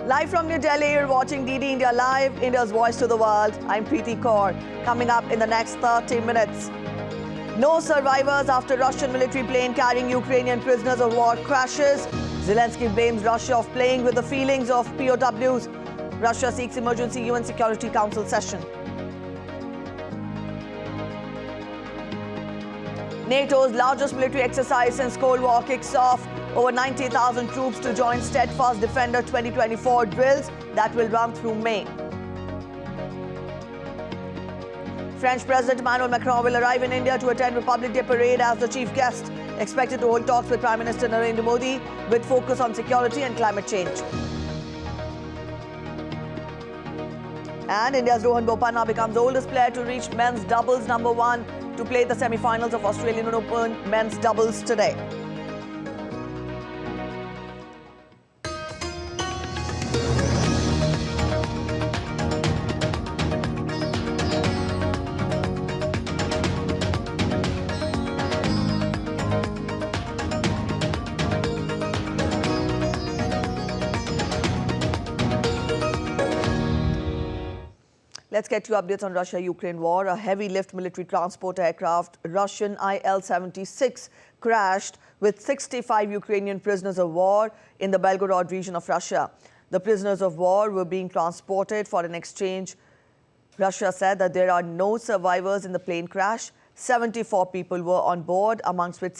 Live from New Delhi, you're watching DD India Live, India's voice to the world. I'm Preeti Kaur. Coming up in the next 30 minutes. No survivors after Russian military plane carrying Ukrainian prisoners of war crashes. Zelensky blames Russia of playing with the feelings of POWs. Russia seeks emergency UN Security Council session. NATO's largest military exercise since Cold War kicks off. Over 90,000 troops to join Steadfast Defender 2024 drills that will run through May. French President Emmanuel Macron will arrive in India to attend Republic Day parade as the chief guest. Expected to hold talks with Prime Minister Narendra Modi with focus on security and climate change. And India's Rohan Bopanna becomes the oldest player to reach men's doubles #1 to play the semi-finals of Australian Open men's doubles today. Let's get you updates on Russia-Ukraine war. A heavy-lift military transport aircraft, Russian Il-76, crashed with 65 Ukrainian prisoners of war in the Belgorod region of Russia. The prisoners of war were being transported for an exchange. Russia said that there are no survivors in the plane crash. 74 people were on board, amongst which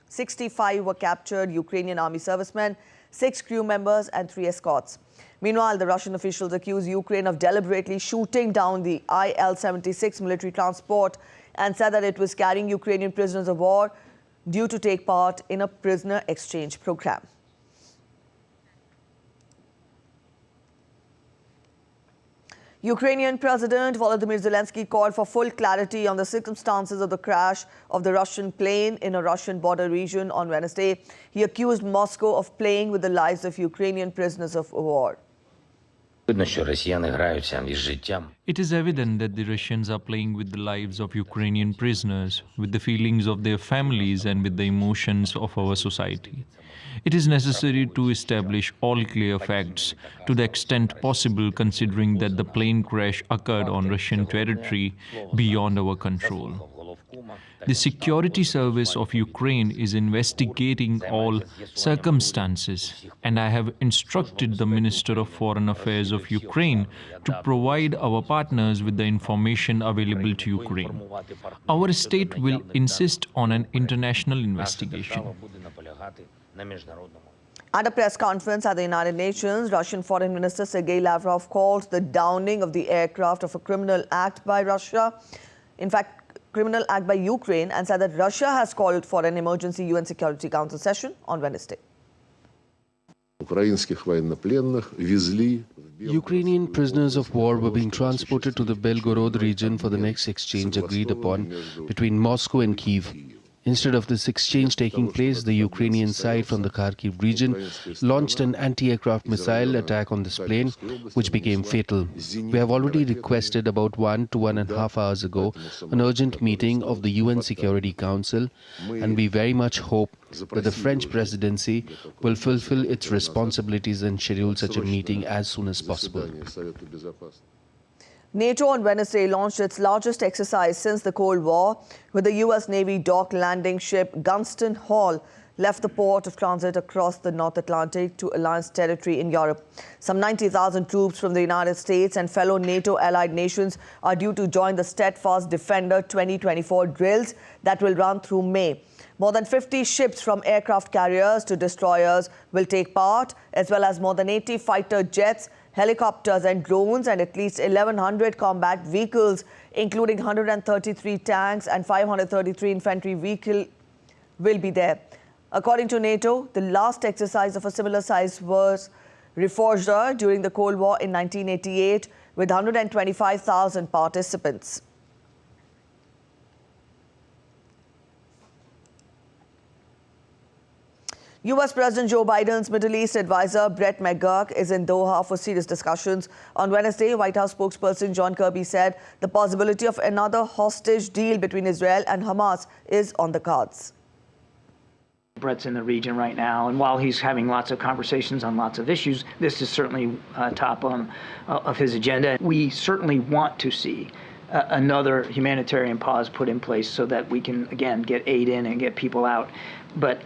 65 were captured Ukrainian army servicemen, 6 crew members and 3 escorts. Meanwhile, the Russian officials accuse Ukraine of deliberately shooting down the Il-76 military transport and said that it was carrying Ukrainian prisoners of war due to take part in a prisoner exchange program. Ukrainian President Volodymyr Zelensky called for full clarity on the circumstances of the crash of the Russian plane in a Russian border region on Wednesday. He accused Moscow of playing with the lives of Ukrainian prisoners of war. It is evident that the Russians are playing with the lives of Ukrainian prisoners, with the feelings of their families and with the emotions of our society. It is necessary to establish all clear facts to the extent possible, considering that the plane crash occurred on Russian territory beyond our control. The Security Service of Ukraine is investigating all circumstances, and I have instructed the Minister of Foreign Affairs of Ukraine to provide our partners with the information available to Ukraine. Our state will insist on an international investigation. At a press conference at the United Nations, Russian Foreign Minister Sergei Lavrov called the downing of the aircraft of a criminal act by Russia. In fact, criminal act by Ukraine, and said that Russia has called for an emergency UN Security Council session on Wednesday. Ukrainian prisoners of war were being transported to the Belgorod region for the next exchange agreed upon between Moscow and Kyiv. Instead of this exchange taking place, the Ukrainian side from the Kharkiv region launched an anti-aircraft missile attack on this plane, which became fatal. We have already requested about 1 to 1.5 hours ago an urgent meeting of the UN Security Council, and we very much hope that the French presidency will fulfill its responsibilities and schedule such a meeting as soon as possible. NATO on Wednesday launched its largest exercise since the Cold War, with the US Navy dock landing ship Gunston Hall left the port of transit across the North Atlantic to Alliance territory in Europe. Some 90,000 troops from the United States and fellow NATO allied nations are due to join the Steadfast Defender 2024 drills that will run through May. More than 50 ships from aircraft carriers to destroyers will take part, as well as more than 80 fighter jets, helicopters and drones, and at least 1,100 combat vehicles, including 133 tanks and 533 infantry vehicles, will be there. According to NATO, the last exercise of a similar size was reforged during the Cold War in 1988 with 125,000 participants. US President Joe Biden's Middle East advisor Brett McGurk is in Doha for serious discussions. On Wednesday, White House spokesperson John Kirby said the possibility of another hostage deal between Israel and Hamas is on the cards. Brett's in the region right now, and while he's having lots of conversations on lots of issues, this is certainly top of his agenda. We certainly want to see another humanitarian pause put in place so that we can, again, get aid in and get people out. But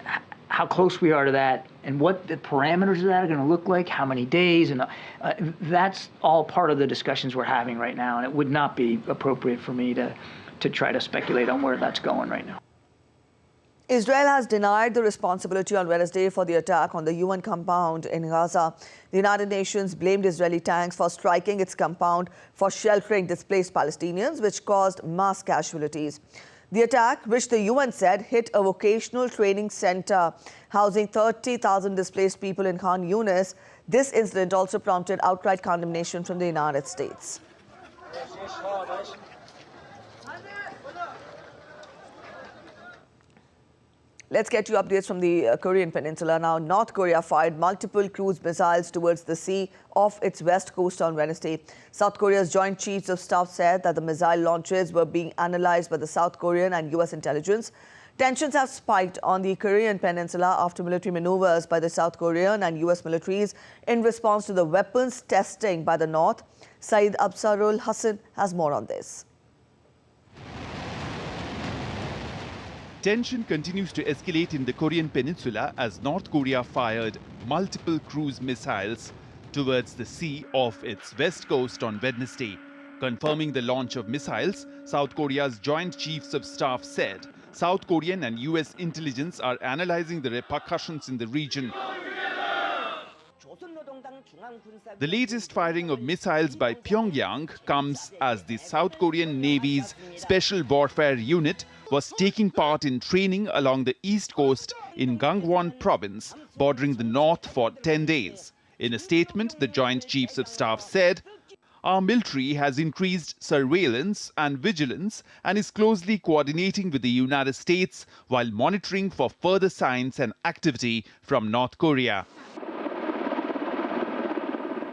how close we are to that and what the parameters of that are going to look like, how many days, and that's all part of the discussions we're having right now, and it would not be appropriate for me to try to speculate on where that's going right now. Israel has denied the responsibility on Wednesday for the attack on the UN compound in Gaza. The United Nations blamed Israeli tanks for striking its compound for sheltering displaced Palestinians, which caused mass casualties. The attack, which the UN said hit a vocational training center housing 30,000 displaced people in Khan Yunis, this incident also prompted outright condemnation from the United States. Let's get you updates from the Korean Peninsula now. North Korea fired multiple cruise missiles towards the sea off its west coast on Wednesday. South Korea's Joint Chiefs of Staff said that the missile launches were being analyzed by the South Korean and U.S. intelligence. Tensions have spiked on the Korean Peninsula after military maneuvers by the South Korean and U.S. militaries in response to the weapons testing by the North. Saeed Absarul Hassan has more on this. Tension continues to escalate in the Korean Peninsula as North Korea fired multiple cruise missiles towards the sea off its west coast on Wednesday. Confirming the launch of missiles, South Korea's Joint Chiefs of Staff said South Korean and US intelligence are analyzing the repercussions in the region. The latest firing of missiles by Pyongyang comes as the South Korean Navy's Special Warfare Unit was taking part in training along the east coast in Gangwon province, bordering the north for 10 days. In a statement, the Joint Chiefs of Staff said, "Our military has increased surveillance and vigilance and is closely coordinating with the United States while monitoring for further signs and activity from North Korea."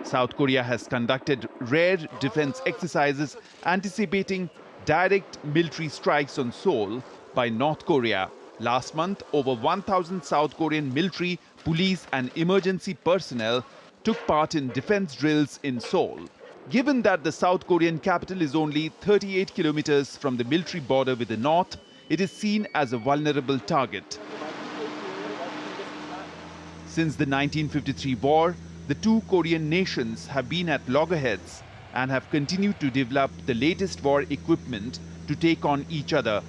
South Korea has conducted rare defense exercises anticipating direct military strikes on Seoul by North Korea. Last month, over 1,000 South Korean military, police and emergency personnel took part in defense drills in Seoul. Given that the South Korean capital is only 38 kilometers from the military border with the north, it is seen as a vulnerable target. Since the 1953 war, the two Korean nations have been at loggerheads and have continued to develop the latest war equipment to take on each other.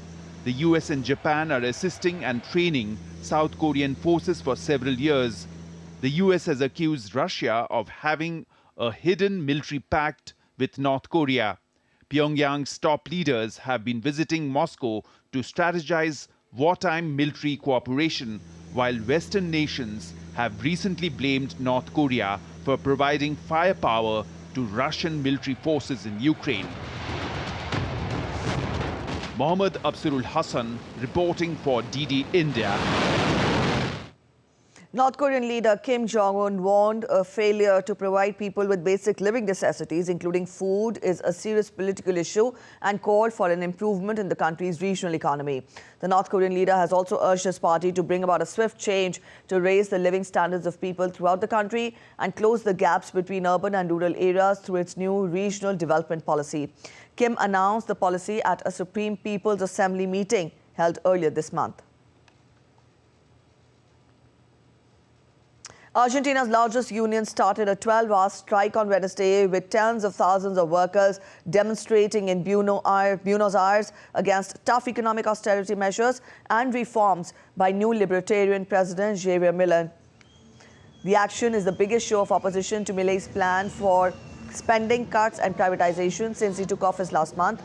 The US and Japan are assisting and training South Korean forces for several years. The US has accused Russia of having a hidden military pact with North Korea. Pyongyang's top leaders have been visiting Moscow to strategize wartime military cooperation, while Western nations have recently blamed North Korea for providing firepower to Russian military forces in Ukraine. Mohammad Absarul Hassan reporting for DD India. North Korean leader Kim Jong-un warned a failure to provide people with basic living necessities, including food, is a serious political issue and called for an improvement in the country's regional economy. The North Korean leader has also urged his party to bring about a swift change to raise the living standards of people throughout the country and close the gaps between urban and rural areas through its new regional development policy. Kim announced the policy at a Supreme People's Assembly meeting held earlier this month. Argentina's largest union started a 12-hour strike on Wednesday with tens of thousands of workers demonstrating in Buenos Aires against tough economic austerity measures and reforms by new Libertarian President Javier Milei. The action is the biggest show of opposition to Milei's plan for spending cuts and privatization since he took office last month.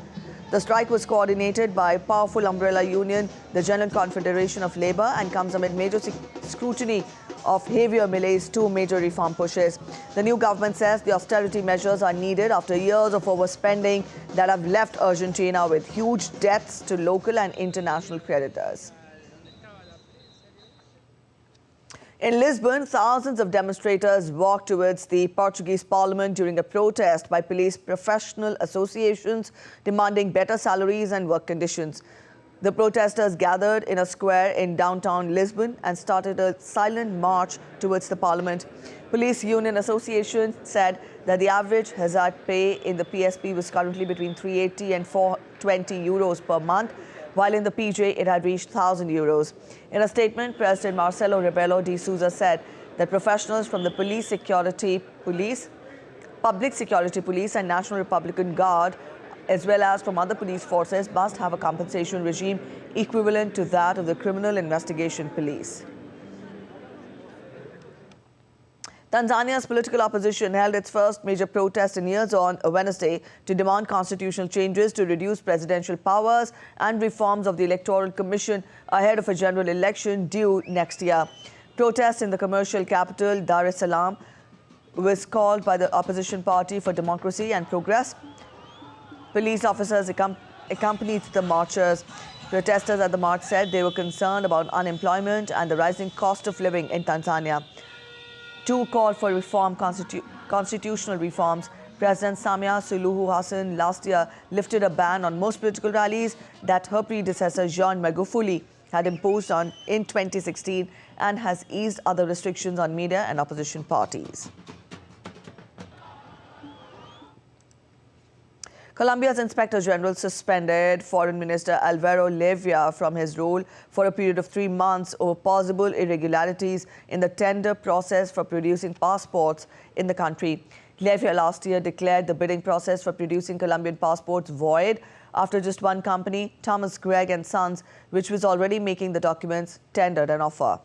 The strike was coordinated by powerful umbrella union, the General Confederation of Labour, and comes amid major scrutiny of Javier Milei's two major reform pushes. The new government says the austerity measures are needed after years of overspending that have left Argentina with huge debts to local and international creditors. In Lisbon, thousands of demonstrators walked towards the Portuguese parliament during a protest by police professional associations demanding better salaries and work conditions. The protesters gathered in a square in downtown Lisbon and started a silent march towards the parliament. Police Union Association said that the average hazard pay in the PSP was currently between 380 and 420 euros per month, while in the PJ it had reached 1,000 euros. In a statement, President Marcelo Rebelo de Sousa said that professionals from the Public Security Police and National Republican Guard, as well as from other police forces, must have a compensation regime equivalent to that of the Criminal Investigation Police. Tanzania's political opposition held its first major protest in years on Wednesday to demand constitutional changes to reduce presidential powers and reforms of the Electoral Commission ahead of a general election due next year. Protests in the commercial capital, Dar es Salaam, was called by the opposition Party for Democracy and Progress. Police officers accompanied the marchers. Protesters at the march said they were concerned about unemployment and the rising cost of living in Tanzania. Two called for constitutional reforms. President Samia Suluhu Hassan last year lifted a ban on most political rallies that her predecessor John Magufuli had imposed in 2016 and has eased other restrictions on media and opposition parties. Colombia's Inspector General suspended Foreign Minister Alvaro Leyva from his role for a period of 3 months over possible irregularities in the tender process for producing passports in the country. Leyva last year declared the bidding process for producing Colombian passports void after just one company, Thomas Gregg and Sons, which was already making the documents, tendered an offer.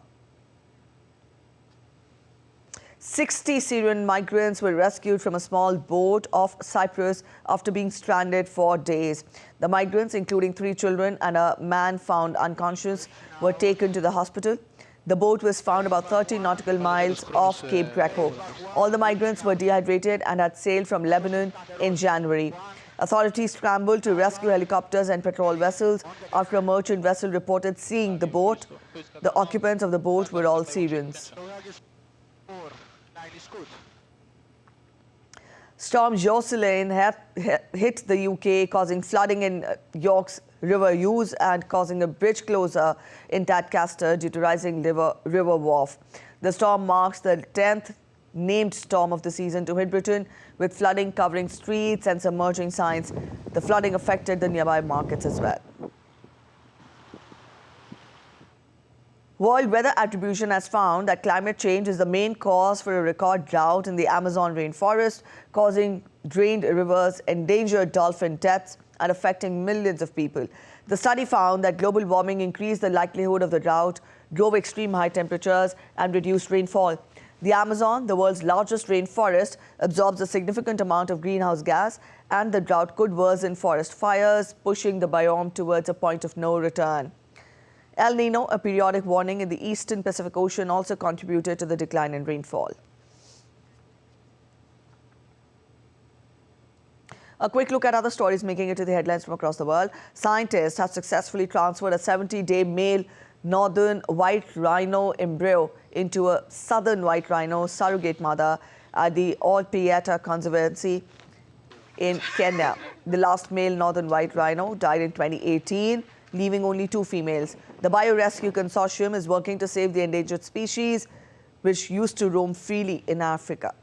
60 Syrian migrants were rescued from a small boat off Cyprus after being stranded for days. The migrants, including 3 children and a man found unconscious, were taken to the hospital. The boat was found about 30 nautical miles off Cape Greco. All the migrants were dehydrated and had sailed from Lebanon in January. Authorities scrambled to rescue helicopters and patrol vessels after a merchant vessel reported seeing the boat. The occupants of the boat were all Syrians. Storm Jocelyn hit the UK, causing flooding in York's River Ouse and causing a bridge closure in Tadcaster due to rising river wharf. The storm marks the 10th named storm of the season to hit Britain, with flooding covering streets and submerging signs. The flooding affected the nearby markets as well. World Weather Attribution has found that climate change is the main cause for a record drought in the Amazon rainforest, causing drained rivers, endangered dolphin deaths, and affecting millions of people. The study found that global warming increased the likelihood of the drought, drove extreme high temperatures, and reduced rainfall. The Amazon, the world's largest rainforest, absorbs a significant amount of greenhouse gas, and the drought could worsen forest fires, pushing the biome towards a point of no return. El Nino, a periodic warning in the eastern Pacific Ocean, also contributed to the decline in rainfall. A quick look at other stories making it to the headlines from across the world. Scientists have successfully transferred a 70-day male northern white rhino embryo into a southern white rhino surrogate mother at the Olpieta Conservancy in Kenya. The last male northern white rhino died in 2018, leaving only 2 females. The Biorescue Consortium is working to save the endangered species, which used to roam freely in Africa.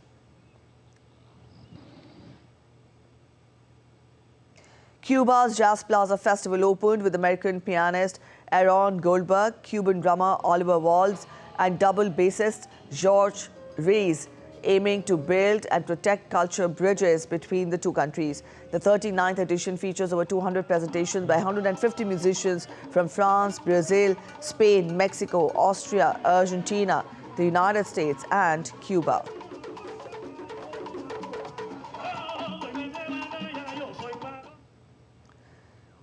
Cuba's Jazz Plaza Festival opened with American pianist Aaron Goldberg, Cuban drummer Oliver Waltz, and double bassist George Reyes, aiming to build and protect culture bridges between the 2 countries. The 39th edition features over 200 presentations by 150 musicians from France, Brazil, Spain, Mexico, Austria, Argentina, the United States, and Cuba.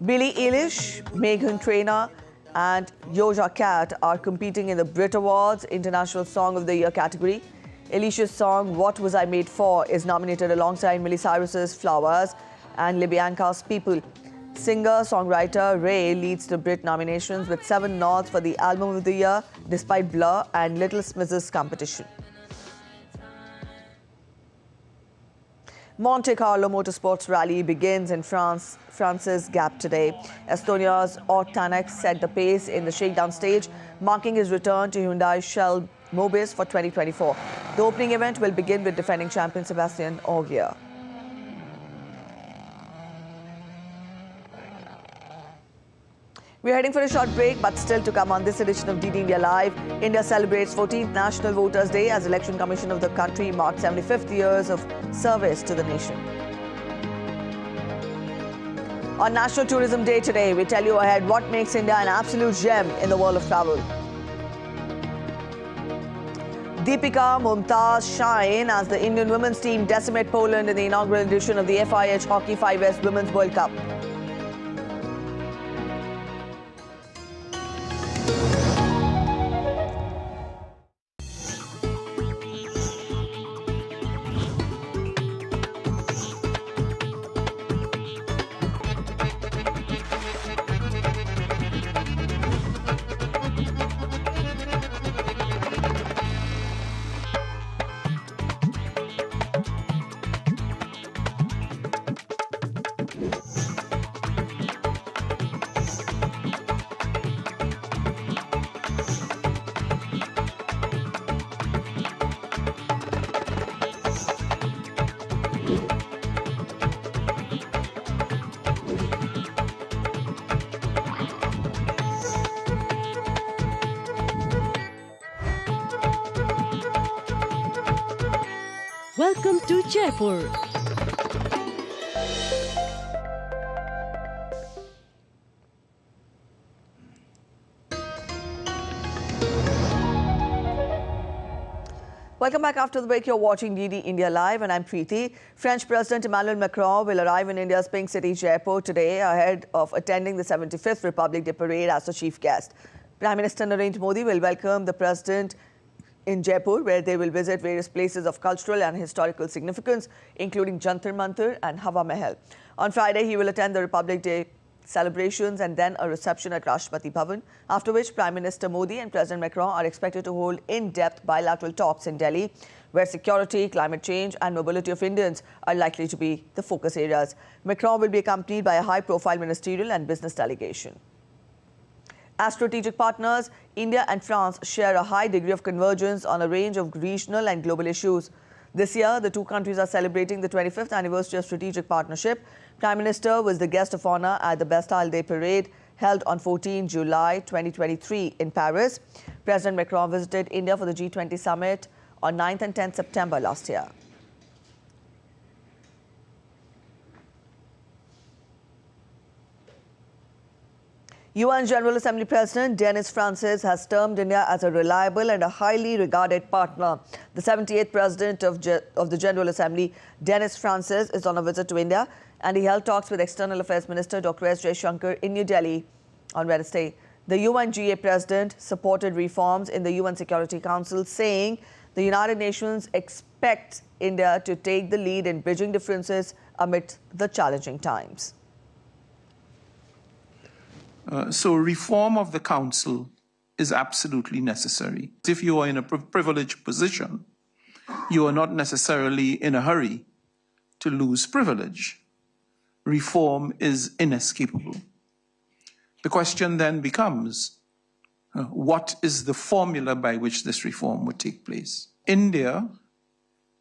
Billie Eilish, Meghan Trainor, and Doja Cat are competing in the Brit Awards International Song of the Year category. Eilish's song What Was I Made For is nominated alongside Miley Cyrus's Flowers and LaBianca's People. Singer-songwriter Ray leads the Brit nominations with 7 nods for the Album of the Year, despite Blur and Little Smith's competition. Monte Carlo Motorsports Rally begins in France's Gap today. Estonia's Tanek set the pace in the shakedown stage, marking his return to Hyundai Shell Mobis for 2024. The opening event will begin with defending champion Sebastian Ogier. We're heading for a short break, but still to come on this edition of DD India Live. India celebrates 14th National Voters' Day as Election Commission of the country marks 75th years of service to the nation. On National Tourism Day today, we tell you ahead what makes India an absolute gem in the world of travel. Deepika Mumtaz shine as the Indian women's team decimate Poland in the inaugural edition of the FIH Hockey 5S Women's World Cup. Welcome to Jaipur. Welcome back after the break. You're watching DD India Live and I'm Preeti. French President Emmanuel Macron will arrive in India's Pink City, Jaipur today ahead of attending the 75th Republic Day Parade as the chief guest. Prime Minister Narendra Modi will welcome the President in Jaipur, where they will visit various places of cultural and historical significance, including Jantar Mantar and Hawa Mahal. On Friday, he will attend the Republic Day celebrations and then a reception at Rashtrapati Bhavan, after which Prime Minister Modi and President Macron are expected to hold in-depth bilateral talks in Delhi, where security, climate change and mobility of Indians are likely to be the focus areas. Macron will be accompanied by a high-profile ministerial and business delegation. As strategic partners, India and France share a high degree of convergence on a range of regional and global issues. This year, the two countries are celebrating the 25th anniversary of strategic partnership. Prime Minister was the guest of honor at the Bastille Day Parade held on 14 July 2023 in Paris. President Macron visited India for the G20 summit on 9th and 10th September last year. UN General Assembly President Denis Francis has termed India as a reliable and a highly regarded partner. The 78th President of the General Assembly, Denis Francis, is on a visit to India and he held talks with External Affairs Minister Dr. S. Jaishankar in New Delhi on Wednesday. The UNGA President supported reforms in the UN Security Council, saying the United Nations expects India to take the lead in bridging differences amid the challenging times. So reform of the council is absolutely necessary. If you are in a privileged position, you are not necessarily in a hurry to lose privilege. Reform is inescapable. The question then becomes, what is the formula by which this reform would take place? India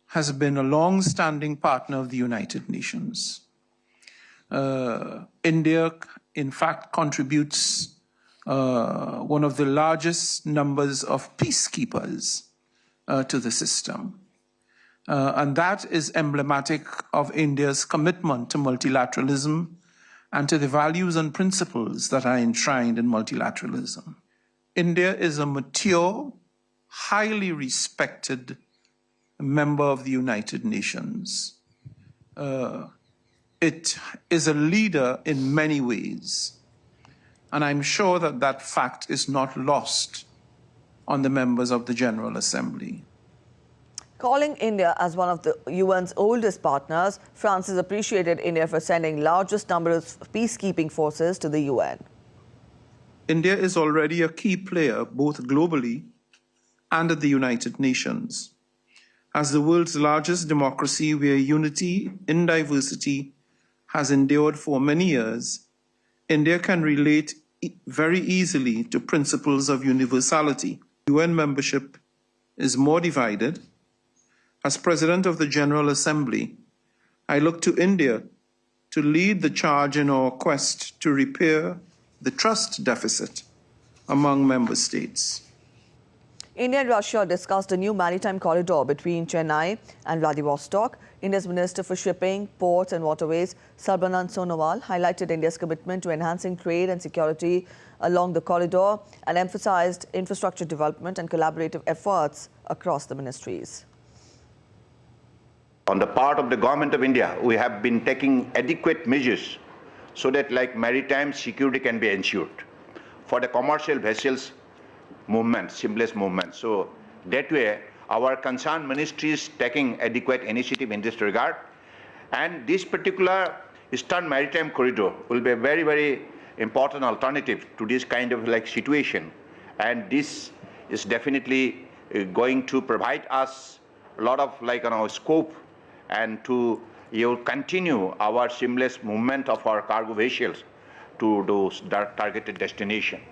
has been a long-standing partner of the United Nations. India, in fact, contributes one of the largest numbers of peacekeepers to the system. And that is emblematic of India's commitment to multilateralism and to the values and principles that are enshrined in multilateralism. India is a mature, highly respected member of the United Nations. It is a leader in many ways, and I'm sure that that fact is not lost on the members of the General Assembly. Calling India as one of the UN's oldest partners, France has appreciated India for sending largest number of peacekeeping forces to the UN. India is already a key player both globally and at the United Nations. As the world's largest democracy where unity in diversity has endured for many years, India can relate very easily to principles of universality. UN membership is more divided. As President of the General Assembly, I look to India to lead the charge in our quest to repair the trust deficit among member states. India and Russia discussed a new maritime corridor between Chennai and Vladivostok. India's Minister for Shipping, Ports and Waterways, Sarbanand Sonowal, highlighted India's commitment to enhancing trade and security along the corridor and emphasized infrastructure development and collaborative efforts across the ministries. On the part of the Government of India, we have been taking adequate measures so that maritime security can be ensured for the commercial vessels movement, seamless movement. So that way, our concerned ministry is taking adequate initiative in this regard. And this particular Eastern Maritime Corridor will be a very, very important alternative to this kind of situation. And this is definitely going to provide us a lot of scope and to continue our seamless movement of our cargo vessels to those targeted destinations.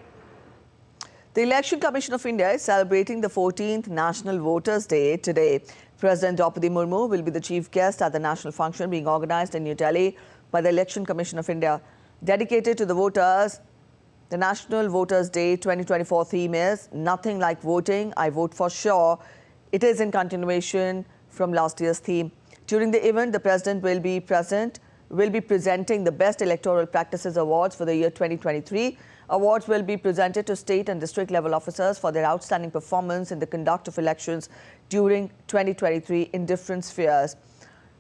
The Election Commission of India is celebrating the 14th National Voters' Day today. President Draupadi Murmu will be the chief guest at the national function being organized in New Delhi by the Election Commission of India. Dedicated to the voters, the National Voters' Day 2024 theme is "Nothing like voting, I vote for sure." It is in continuation from last year's theme. During the event, the President will be presenting the Best Electoral Practices Awards for the year 2023. Awards will be presented to state and district level officers for their outstanding performance in the conduct of elections during 2023 in different spheres.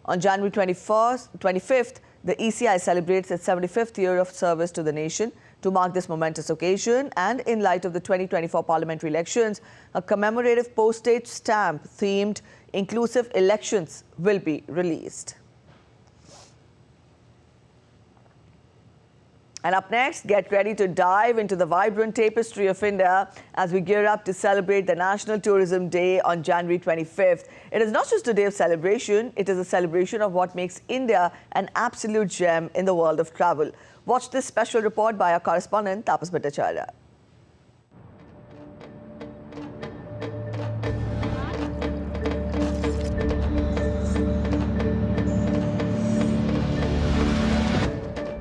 On January 25th, the ECI celebrates its 75th year of service to the nation. To mark this momentous occasion and in light of the 2024 parliamentary elections, a commemorative postage stamp themed Inclusive Elections will be released. And up next, get ready to dive into the vibrant tapestry of India as we gear up to celebrate the National Tourism Day on January 25th. It is not just a day of celebration, it is a celebration of what makes India an absolute gem in the world of travel. Watch this special report by our correspondent, Tapas Bhattacharya.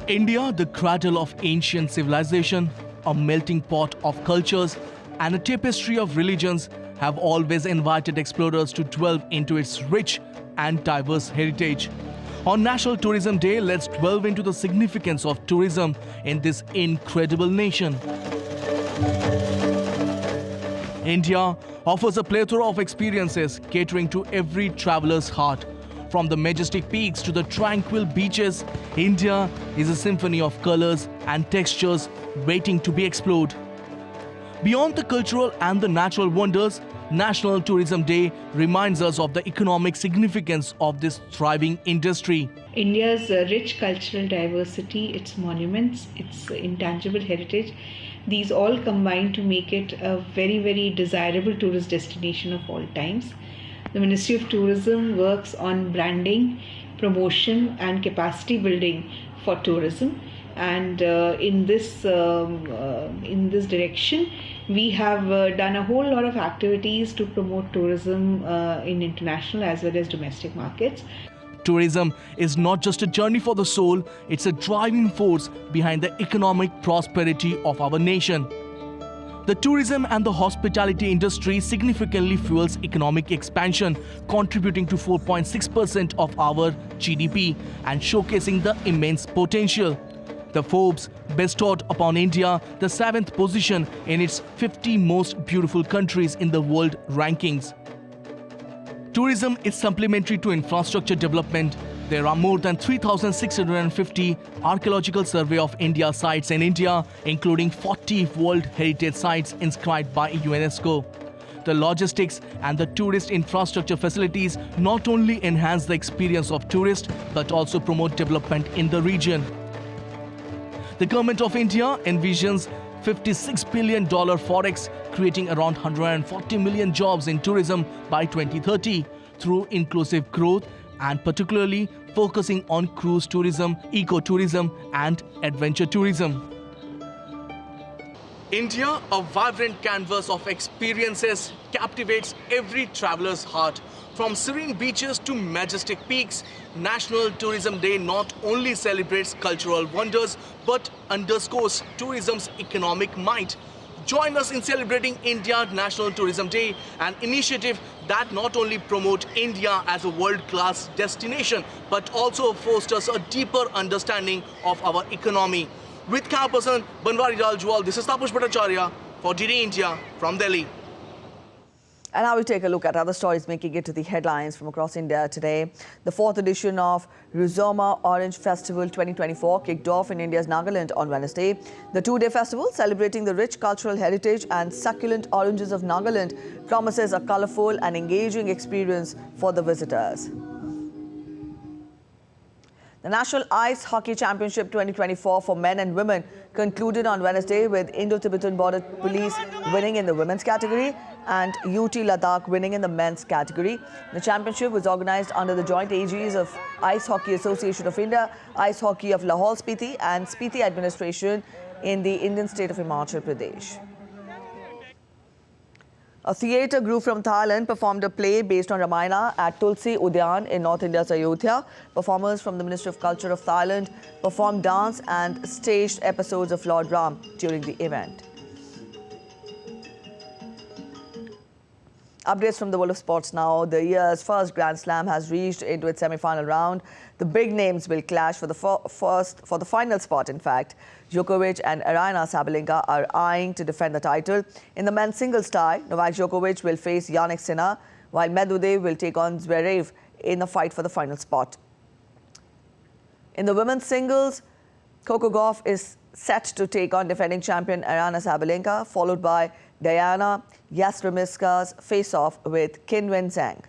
India, the cradle of ancient civilization, a melting pot of cultures, and a tapestry of religions, have always invited explorers to delve into its rich and diverse heritage. On National Tourism Day, let's delve into the significance of tourism in this incredible nation. India offers a plethora of experiences catering to every traveler's heart. From the majestic peaks to the tranquil beaches, India is a symphony of colors and textures waiting to be explored. Beyond the cultural and the natural wonders, National Tourism Day reminds us of the economic significance of this thriving industry. India's rich cultural diversity, its monuments, its intangible heritage, these all combine to make it a very, very desirable tourist destination of all times. The Ministry of Tourism works on branding, promotion and capacity building for tourism. And in this direction, we have done a whole lot of activities to promote tourism in international as well as domestic markets. Tourism is not just a journey for the soul, it's a driving force behind the economic prosperity of our nation. The tourism and the hospitality industry significantly fuels economic expansion, contributing to 4.6% of our GDP and showcasing the immense potential. The Forbes bestowed upon India the 7th position in its 50 most beautiful countries in the world rankings. Tourism is supplementary to infrastructure development. There are more than 3,650 Archaeological Survey of India sites in India, including 40 World Heritage Sites inscribed by UNESCO. The logistics and the tourist infrastructure facilities not only enhance the experience of tourists, but also promote development in the region. The Government of India envisions $56 billion forex, creating around 140 million jobs in tourism by 2030. through inclusive growth and particularly focusing on cruise tourism, ecotourism and adventure tourism. India, a vibrant canvas of experiences, captivates every traveler's heart. From serene beaches to majestic peaks, National Tourism Day not only celebrates cultural wonders but underscores tourism's economic might. Join us in celebrating India National Tourism Day, an initiative that not only promotes India as a world-class destination but also fosters a deeper understanding of our economy. With camera person Banwari Lal Jual, this is Tapush Bhattacharya for DD India from Delhi. And now we take a look at other stories making it to the headlines from across India today. The 4th edition of Rizoma Orange Festival 2024 kicked off in India's Nagaland on Wednesday. The two-day festival, celebrating the rich cultural heritage and succulent oranges of Nagaland, promises a colourful and engaging experience for the visitors. The National Ice Hockey Championship 2024 for men and women concluded on Wednesday with Indo-Tibetan Border Police winning in the women's category and UT Ladakh winning in the men's category. The championship was organized under the joint aegis of Ice Hockey Association of India, Ice Hockey of Lahore Spiti and Spiti Administration in the Indian state of Himachal Pradesh. A theatre group from Thailand performed a play based on Ramayana at Tulsi Udyan in North India's Ayodhya. Performers from the Ministry of Culture of Thailand performed dance and staged episodes of Lord Ram during the event. Updates from the world of sports now. The year's first Grand Slam has reached into its semi-final round. The big names will clash for the final spot, in fact. Djokovic and Aryna Sabalenka are eyeing to defend the title. In the men's singles tie, Novak Djokovic will face Yannick Sinner, while Medvedev will take on Zverev in the fight for the final spot. In the women's singles, Coco Gauff is set to take on defending champion Aryna Sabalenka, followed by Diana Yastremiska's face-off with Qinwen Zhang.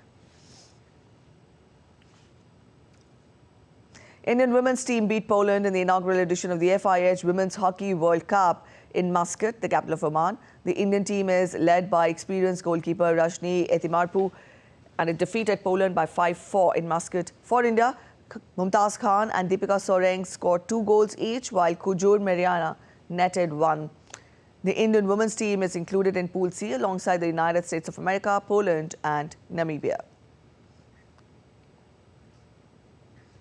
Indian women's team beat Poland in the inaugural edition of the FIH Women's Hockey World Cup in Muscat, the capital of Oman. The Indian team is led by experienced goalkeeper Rashni Etimarpu, and it defeated Poland by 5-4 in Muscat. For India, Mumtaz Khan and Deepika Soreng scored 2 goals each, while Kujur Mariana netted 1. The Indian women's team is included in Pool C alongside the United States of America, Poland and Namibia.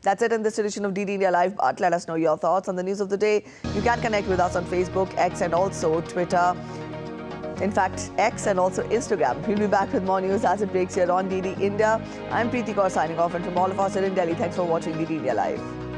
That's it in this edition of DD India Live, but let us know your thoughts on the news of the day. You can connect with us on Facebook, X and also Twitter. In fact, X and also Instagram. We'll be back with more news as it breaks here on DD India. I'm Preeti Kaur signing off, and from all of us here in Delhi, thanks for watching DD India Live.